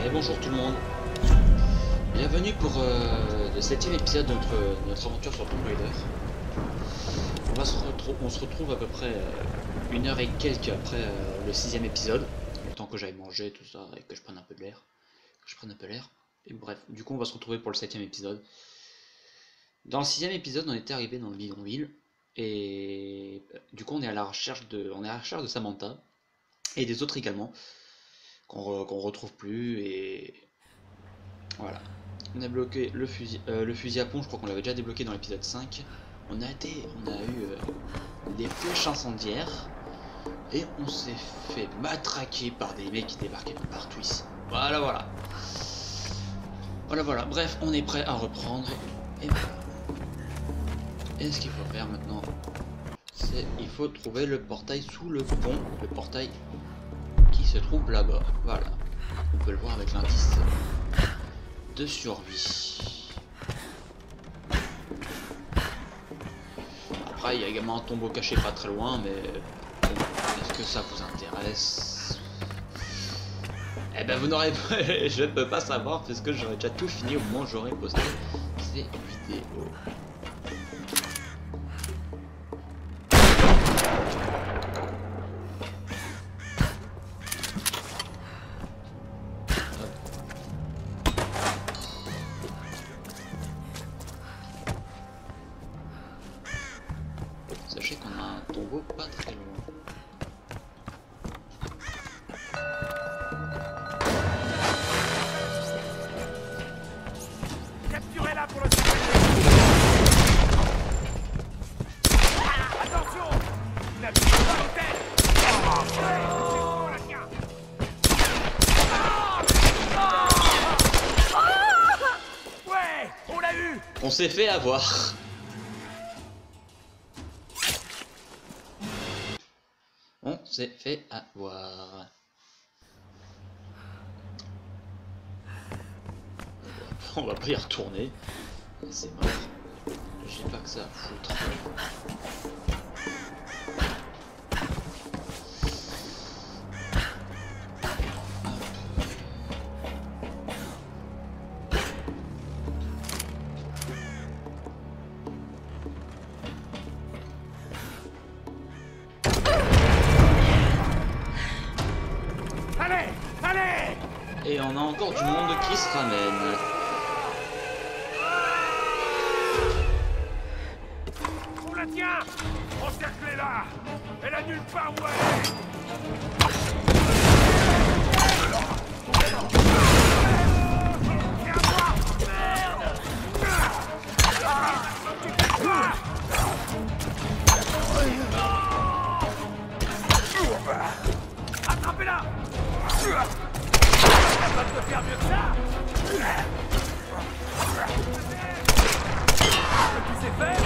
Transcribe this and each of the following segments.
Et bonjour tout le monde, bienvenue pour le 7e épisode de notre aventure sur Tomb Raider. On se retrouve à peu près une heure et quelques après le 6e épisode, le temps que j'aille manger tout ça et que je prenne un peu de l'air. Et bref, du coup on va se retrouver pour le 7e épisode. Dans le 6e épisode on était arrivé dans le bidonville et du coup on est à la recherche de Samantha et des autres également qu'on retrouve plus et voilà. On a bloqué le fusil à pompe, je crois qu'on l'avait déjà débloqué dans l'épisode 5. On a eu des flèches incendiaires et on s'est fait matraquer par des mecs qui débarquaient de partout ici. Voilà. Bref, on est prêt à reprendre et voilà. Et ce qu'il faut faire maintenant, c'est il faut trouver le portail sous le pont, le portail qui se trouve là-bas. Voilà. On peut le voir avec l'indice de survie. Après, il y a également un tombeau caché pas très loin, mais est-ce que ça vous intéresse? Eh ben, vous n'aurez pas. Je ne peux pas savoir parce que j'aurais déjà tout fini au moment où j'aurais posté ces vidéos. Sachez qu'on a un tombeau pas très loin. Capturez-la pour le attention! La petite tête! Ouais! On l'a eu! On s'est fait avoir. On s'est fait avoir. On va pas y retourner. C'est mort. J'ai pas que ça à foutre. Allez! Et on a encore du monde qui se ramène. On la tient! Encerclez-la! Elle a nulle part où aller! Tiens-moi! Merde! Attrapez-la! Elle va te faire mieux que ça! Ce qui s'est fait?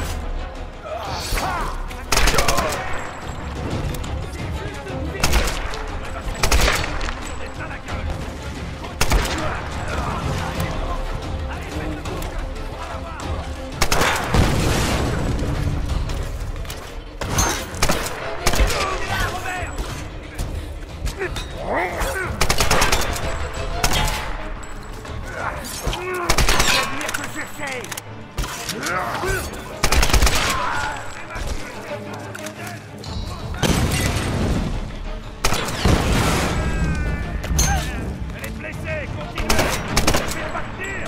Elle est blessée, continuez! Ne faites pas tenir!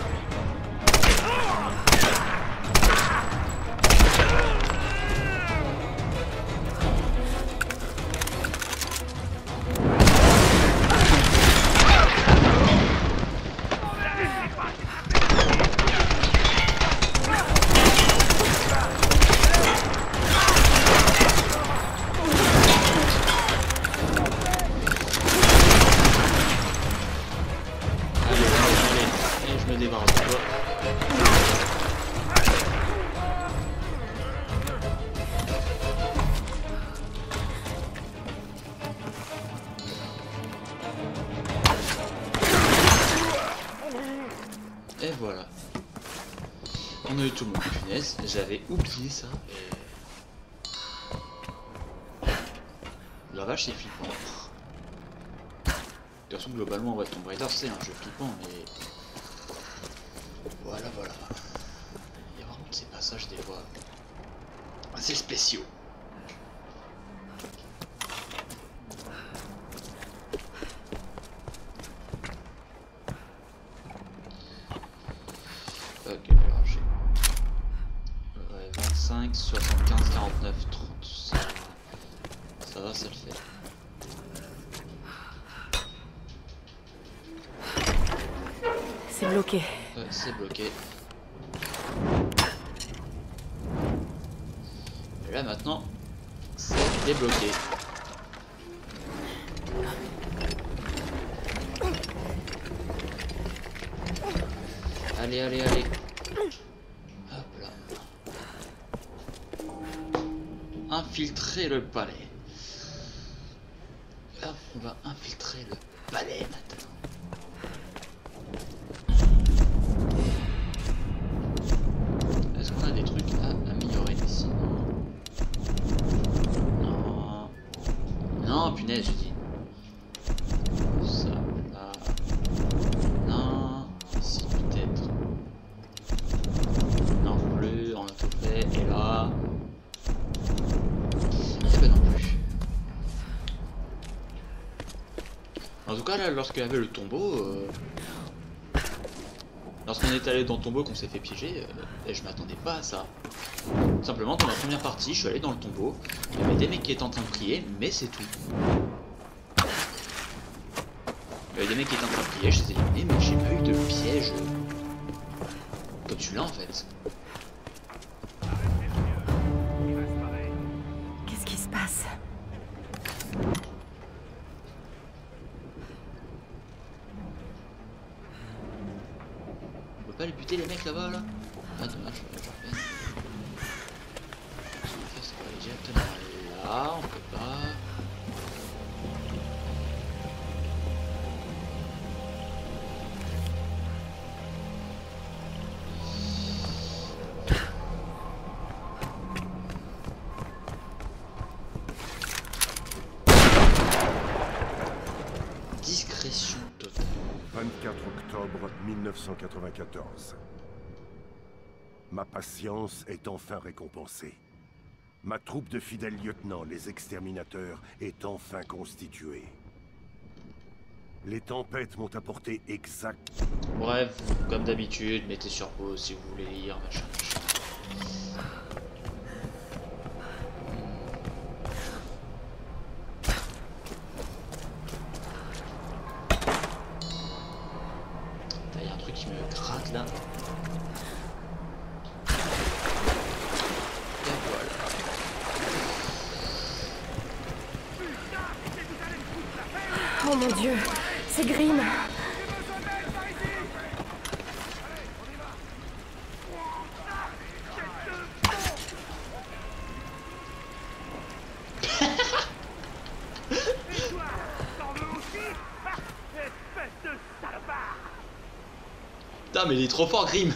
Allez, et je me débarrasse de toi. Et voilà. On a eu tout le monde. Punaise, j'avais oublié ça. La vache, c'est flippant. toute façon, globalement, ouais, Tomb Raider, c'est un jeu flippant, mais... Voilà, voilà. Il y a vraiment de ces passages, des fois, assez spéciaux. Ok, alors j'ai... Ouais, 25, 75, 49, 30, ça va, ça le fait. C'est bloqué. Ouais, c'est bloqué. Et là maintenant, c'est débloqué. Allez, allez, allez. Hop là. Infiltrer le palais. Hop, on va infiltrer le palais maintenant. Est-ce qu'on a des trucs à améliorer ici? Non. Non, punaise, je dis. Ça, là. Non. Ici, peut-être. Non plus, on a tout fait. Et là. Eh ben non plus. En tout cas, là, lorsqu'il y avait le tombeau. Lorsqu'on est allé dans le tombeau, qu'on s'est fait piéger, je m'attendais pas à ça. Simplement, dans la première partie, je suis allé dans le tombeau, il y avait des mecs qui étaient en train de prier, mais c'est tout. Il y avait des mecs qui étaient en train de prier, je les ai éliminés, mais j'ai pas eu de piège comme celui-là en fait. Qu'est-ce qui se passe? On peut pas les buter les mecs là-bas là? Ah dommage, j'en fais. Ça va aller directement là, on peut pas. Discrétion totale. 24 octobre 1994. Ma patience est enfin récompensée. Ma troupe de fidèles lieutenants, les exterminateurs, est enfin constituée. Les tempêtes m'ont apporté exact... Bref, comme d'habitude, mettez sur pause si vous voulez lire, machin, machin. Il y a un truc qui me gratte là. Et voilà. Oh mon Dieu, c'est Grimm. Putain, mais il est trop fort, Grimm.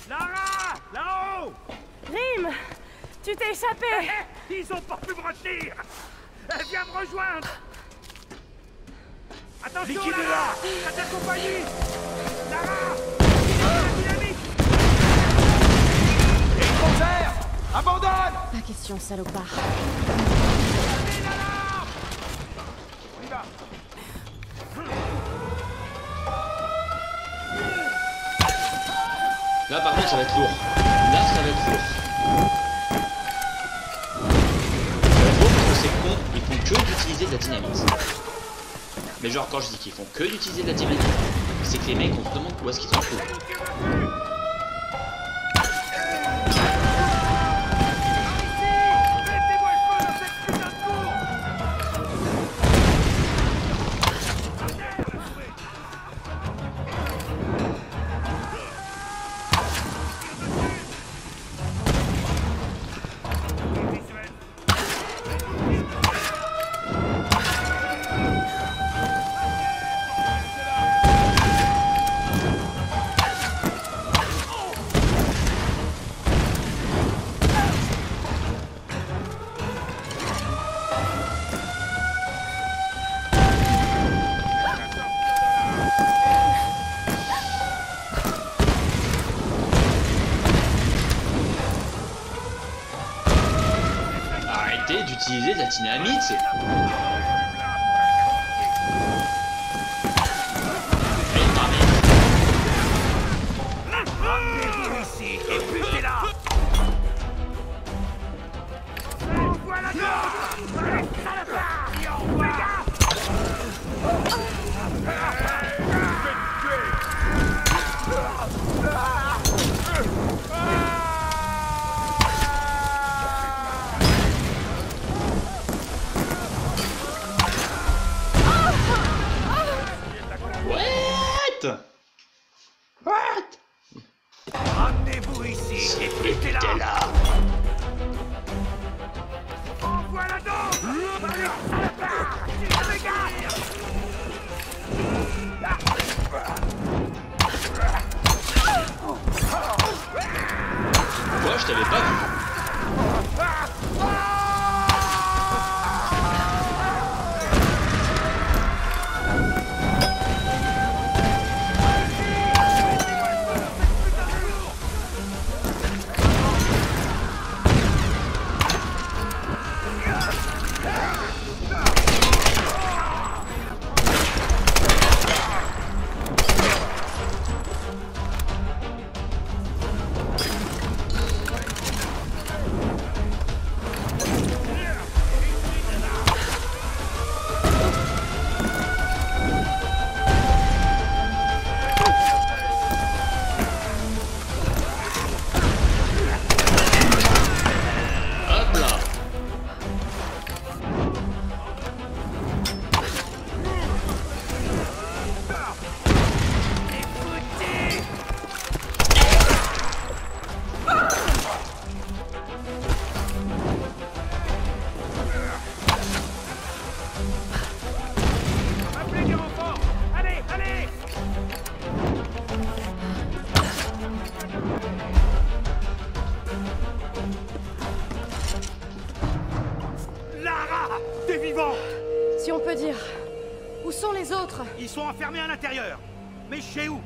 Lara! Là-haut! Grimm, tu t'es échappé. Ils ont pas pu me retenir! Elle vient me rejoindre! Attention, Liquidez-la! Lara! Ça t'accompagne! Lara! La dynamite! Hélicoptère! Abandonne! Pas question, salopard. Allez, Lara! On y va! Là, par contre, ça va être lourd. Là, ça va être lourd. Parce que c'est con, ils font que d'utiliser de la dynamite. Mais genre, quand je dis qu'ils font que d'utiliser de la dynamite, c'est que les mecs, on se demande où est-ce qu'ils s'en foutent. Mettez-moi le feu dans cette putain de cour! arrêter d'utiliser de la dynamite. Ramenez-vous ici et butez-la. Voilà donc. Allez, salopard. Et on voit. What? Ramenez-vous ici et butez-la. Voilà donc. Allez, salopard. C'est les gars. Quoi, je t'avais pas vu. Si on peut dire. Où sont les autres? Ils sont enfermés à l'intérieur. Mais chez où?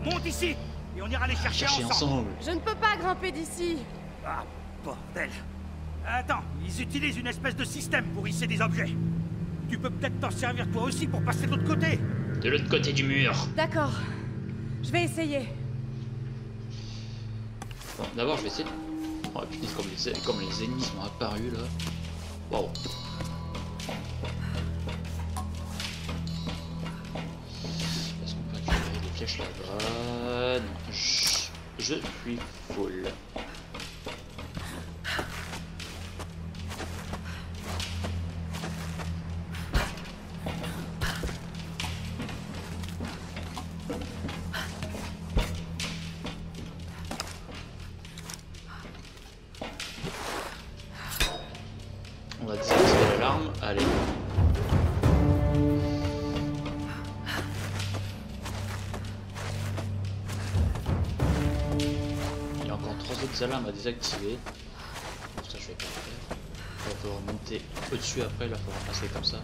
Monte ici et on ira les chercher ensemble. Je ne peux pas grimper d'ici. Ah, bordel. Attends, ils utilisent une espèce de système pour hisser des objets. Tu peux peut-être t'en servir toi aussi pour passer de l'autre côté. De l'autre côté du mur. D'accord. Je vais essayer. Bon, d'abord, je vais essayer de... Oh putain, comme les ennemis sont apparus là. Wow. Est-ce qu'on peut récupérer des flèches là-bas? Non, je suis full. On va désactiver l'alarme, allez. Il y a encore 3 autres alarmes à désactiver. Bon, ça je vais pas le faire. Il va falloir monter au-dessus après, là il faudra passer comme ça.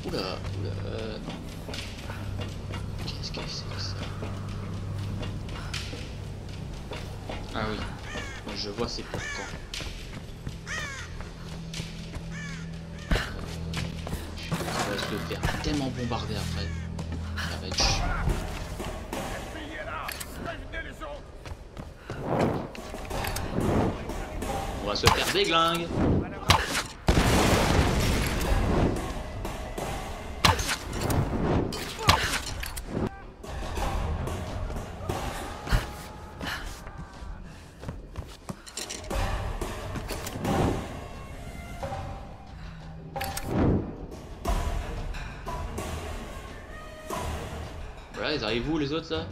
Oula, oula, non. Qu'est-ce que c'est que ça? Ah oui, je vois c'est pourquoi. On va se faire tellement bombarder après. Ça va être chiant. On va se faire déglingue. Voilà, ils arrivent où les autres là?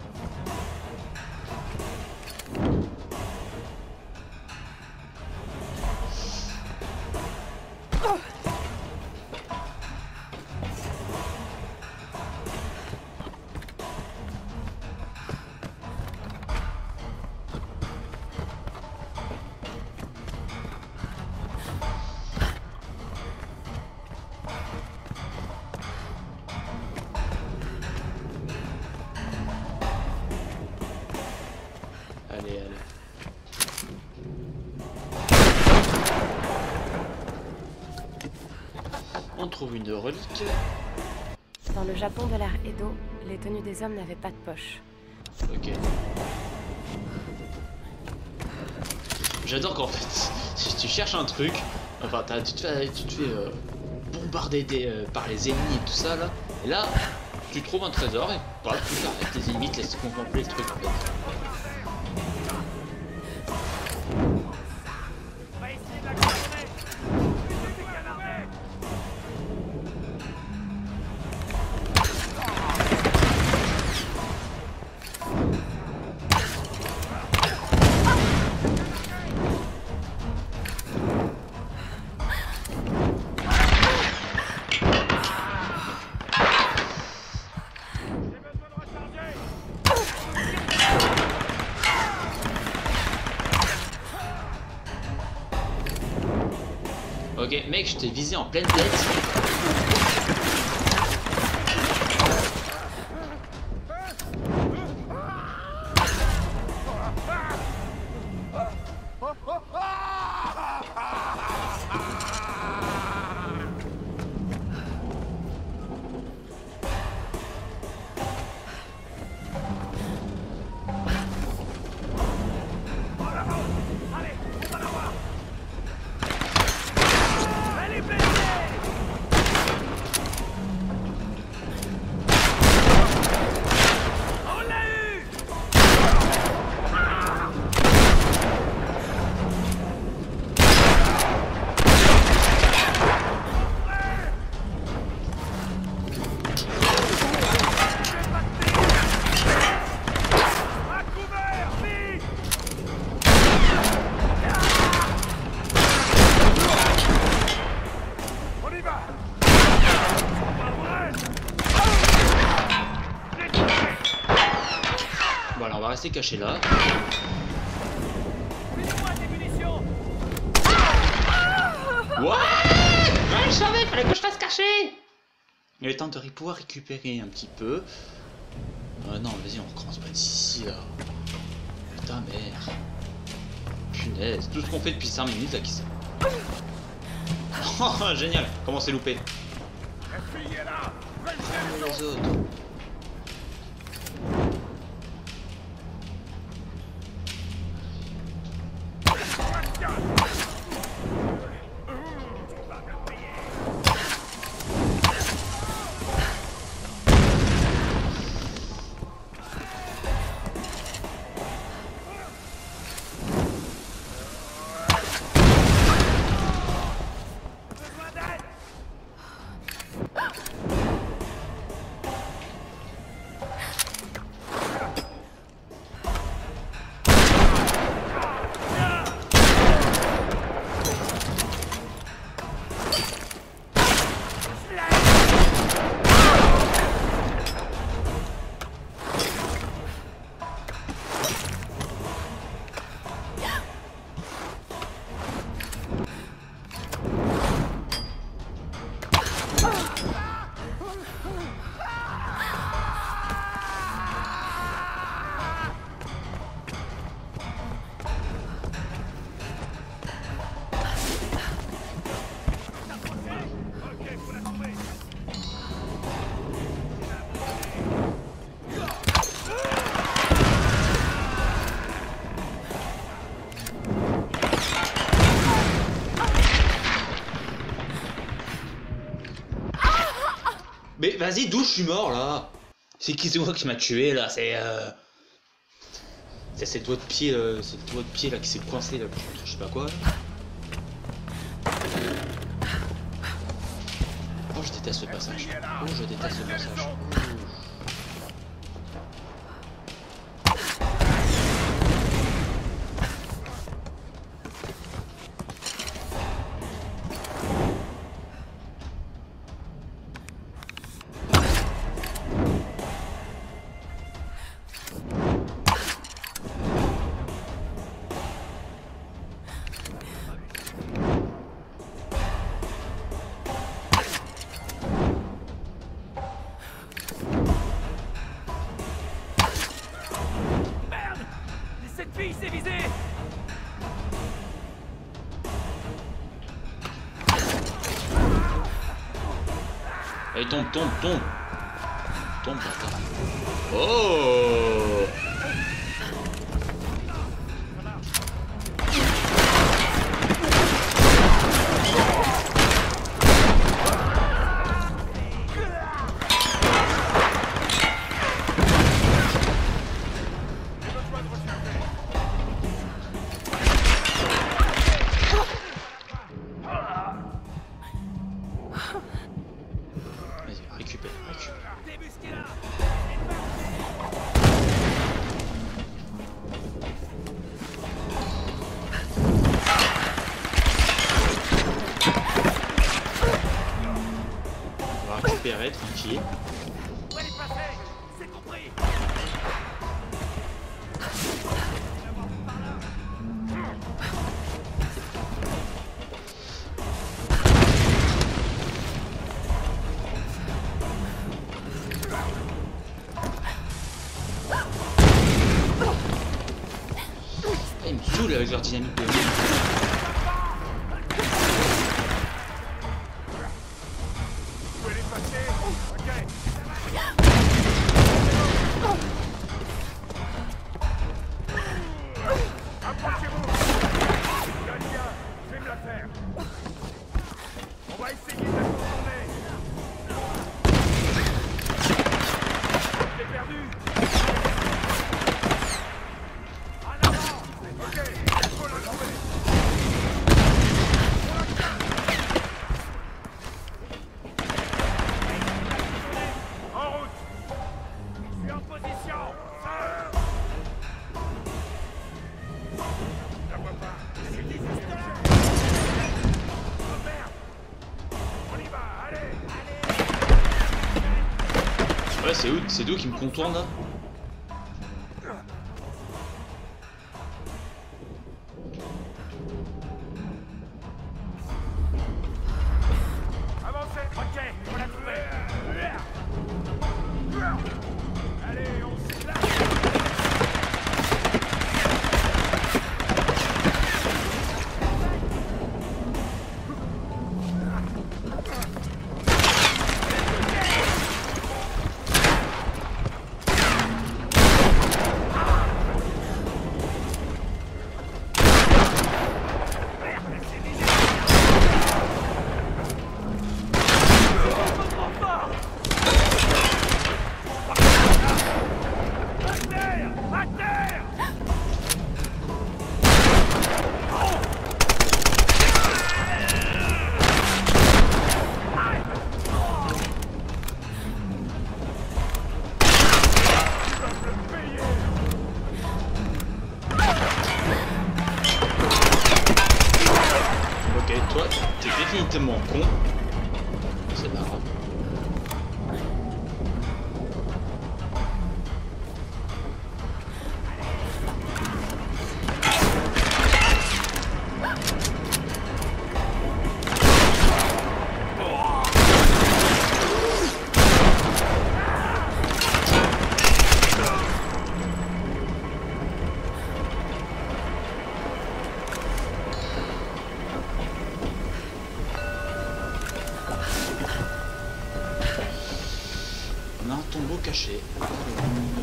trouve une relique. Dans le Japon de l'ère Edo, les tenues des hommes n'avaient pas de poche. Ok. J'adore qu'en fait, si tu cherches un truc, enfin tu te fais bombarder par les ennemis et tout ça là, et là tu trouves un trésor et bah, tu t'arrêtes, les ennemis te laissent contempler le truc en fait. On va essayer de la contourner. Ok mec, je t'ai visé en pleine tête. Voilà, on va rester caché là. What? Ouais, je savais, fallait que je fasse cacher. Il est temps de pouvoir récupérer un petit peu. Non, vas-y, on recommence pas d'ici là. Putain, merde. Punaise, tout ce qu'on fait depuis 5 minutes là qui ça. Oh, génial, comment c'est loupé. Oh, les autres. Mais vas-y, d'où je suis mort là? C'est qui c'est moi qui m'a tué là? C'est c'est le doigt de pied, c'est le doigt de pied là qui s'est coincé là, je sais pas quoi. Là. Oh, je déteste ce passage. Oh, je déteste ce passage. Cette fille s'est visée! Allez, tombe, tombe, tombe. Tombe, bâtard. Oh! Vas-y, récupère, récupère. On va récupérer, tranquille. Ah, ils me saoulent avec leur dynamique de vie. Ouais, c'est d'où qui me contourne là? Avancez, ok, on l'a trouvé. Allez, on se lâche. Toi, t'es définitivement con. C'est pas grave. On a un tombeau caché, pas loin,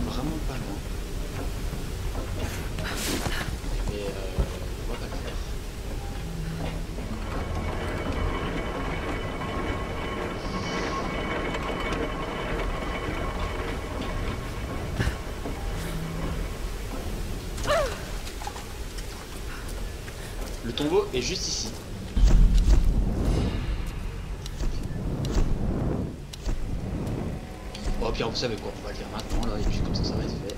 vraiment pas loin. Et on va pas le faire. Le tombeau est juste ici. Bon, puis vous savez quoi, on va le faire maintenant là, et puis comme ça va être fait.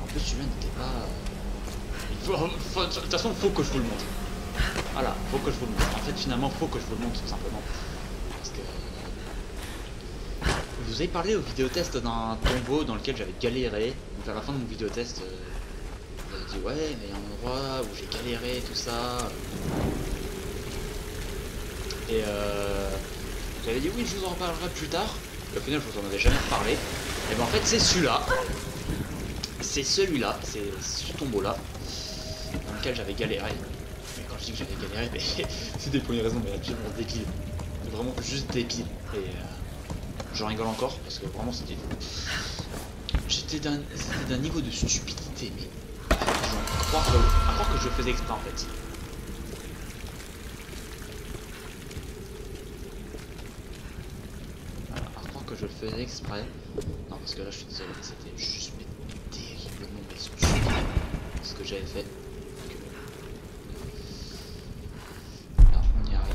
En plus, celui-là n'était pas. De toute façon, faut que je vous le montre. Voilà, faut que je vous le montre. En fait, finalement, faut que je vous le montre tout simplement. Parce que. Je vous ai parlé au vidéotest d'un tombeau dans lequel j'avais galéré. Donc à la fin de mon vidéotest, vous avez dit ouais, mais il y a un endroit où j'ai galéré, tout ça. Et j'avais dit oui, je vous en reparlerai plus tard. Et au final, je vous en avais jamais reparlé. Et ben en fait, c'est celui-là. C'est celui-là, c'est ce tombeau-là dans lequel j'avais galéré. Mais quand je dis que j'avais galéré, mais c'est des premières raisons, mais actuellement on se décline. vraiment juste débile. Et je rigole encore parce que vraiment c'était... C'était d'un niveau de stupidité, mais à croire que je le faisais exprès en fait. Voilà, à croire que je le faisais exprès. Non, parce que là je suis désolé, c'était juste mais terriblement mais stupide ce que j'avais fait. Là, on y arrive.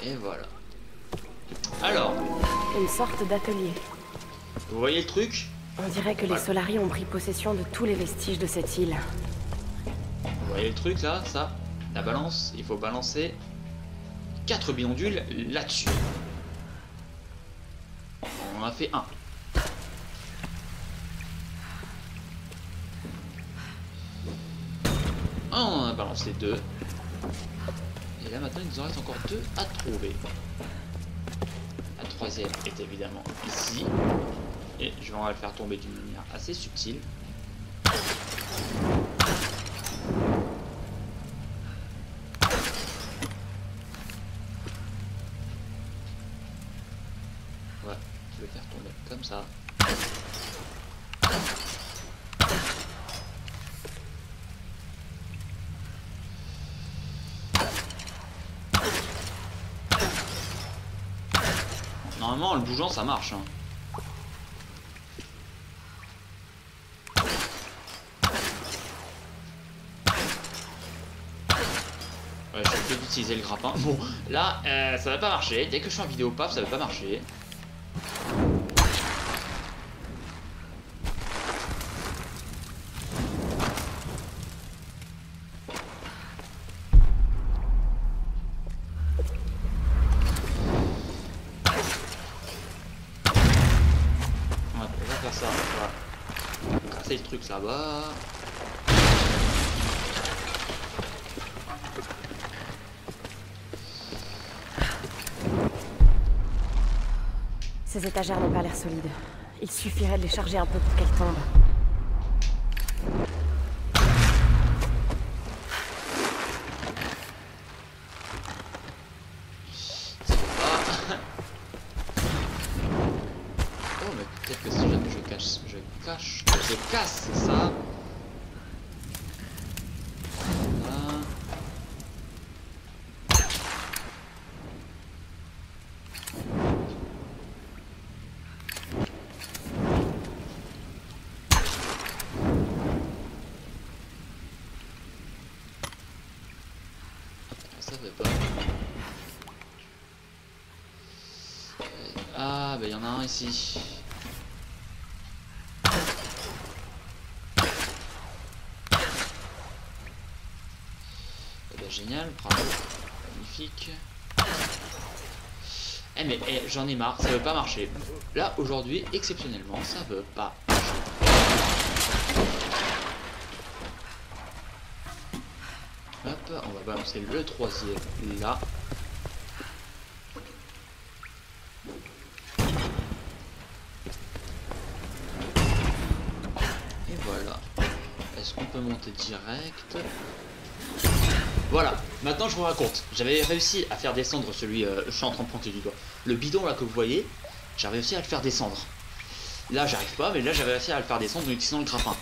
Et voilà. Alors, Une sorte d'atelier. vous voyez le truc? On dirait que les Solari ont pris possession de tous les vestiges de cette île. Vous voyez le truc là, ça? La balance, il faut balancer 4 bidondules là-dessus. On en a fait un. On en a balancé 2. Et là maintenant il nous en reste encore 2 à trouver. La troisième est évidemment ici. Et je vais en le faire tomber d'une manière assez subtile. Ouais, je vais le faire tomber comme ça. Normalement, en le bougeant, ça marche. Hein. Ouais, je suis obligé d'utiliser le grappin. Bon, là, ça va pas marcher. Dès que je fais un vidéo paf, ça va pas marcher. On va faire ça. On va casser le truc là-bas. Ces étagères n'ont pas l'air solides. Il suffirait de les charger un peu pour qu'elles tombent. Ça va pas. Oh, mais peut-être que si jamais je casse ça. Voilà. Ça fait pas. Ah, bah il y en a un ici. Eh ben, génial, bravo, magnifique. Eh mais j'en ai marre, ça veut pas marcher. Là aujourd'hui, exceptionnellement, ça veut pas marcher. Hop, on va balancer le troisième là. Et voilà. Est-ce qu'on peut monter direct? Voilà, maintenant je vous raconte. J'avais réussi à faire descendre celui, je suis en train de pointer du doigt. Le bidon là que vous voyez, j'ai réussi à le faire descendre. Là j'arrive pas, mais là j'avais réussi à le faire descendre en utilisant le grappin.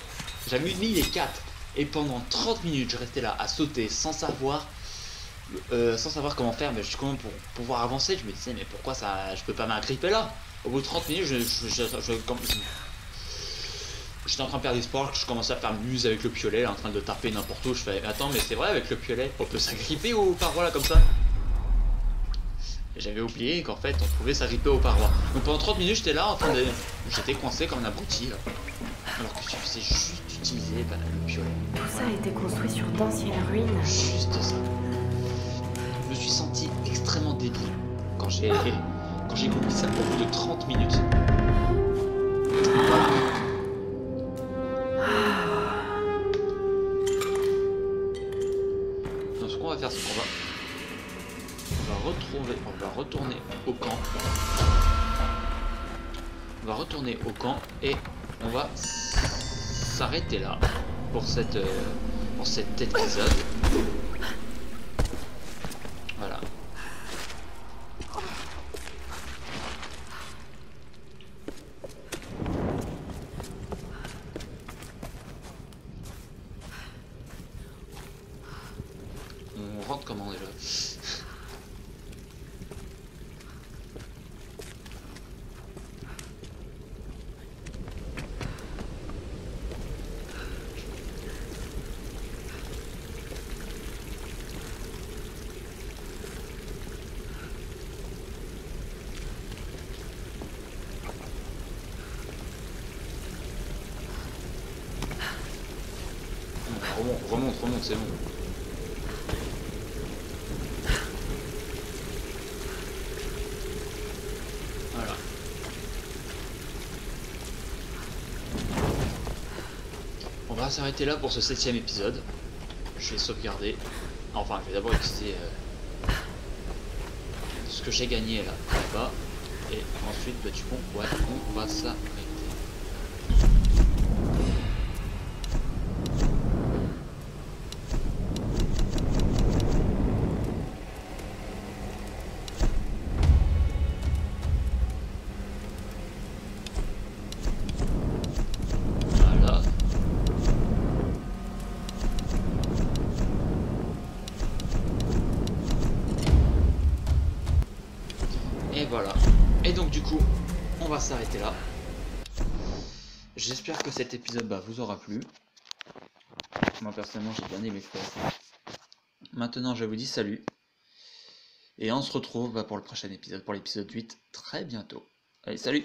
J'avais mis les 4 et pendant 30 minutes je restais là à sauter sans savoir comment faire, mais comment pour pouvoir avancer. Je me disais mais pourquoi ça, je peux pas m'agripper là. Au bout de 30 minutes j'étais en train de perdre espoir, je commençais à faire muse avec le piolet, là, en train de taper n'importe où. Je fais attends, mais c'est vrai, avec le piolet on peut s'agripper aux parois là comme ça. J'avais oublié qu'en fait on pouvait s'agripper aux parois. Donc pendant 30 minutes j'étais là en train de... J'étais coincé comme un abruti là. Alors que je faisais juste utiliser le piolet. Tout ça a été construit sur d'anciennes ruines. Juste ça. Je me suis senti extrêmement débile quand j'ai compris ça au bout de 30 minutes. Voilà. Donc ce qu'on va faire, c'est qu'on va retourner au camp. On va retourner au camp et on va s'arrêter là pour cet épisode. Voilà. On rentre comment déjà? Remonte, c'est bon. Voilà. On va s'arrêter là pour ce 7e épisode. Je vais sauvegarder. Enfin, je vais d'abord utiliser ce que j'ai gagné là-bas. Et ensuite, bah, du coup, ouais, on va s'arrêter. Et voilà. Et donc du coup, on va s'arrêter là. J'espère que cet épisode vous aura plu. Moi personnellement j'ai bien aimé faire. Maintenant je vous dis salut. Et on se retrouve pour le prochain épisode, pour l'épisode 8, très bientôt. Allez, salut!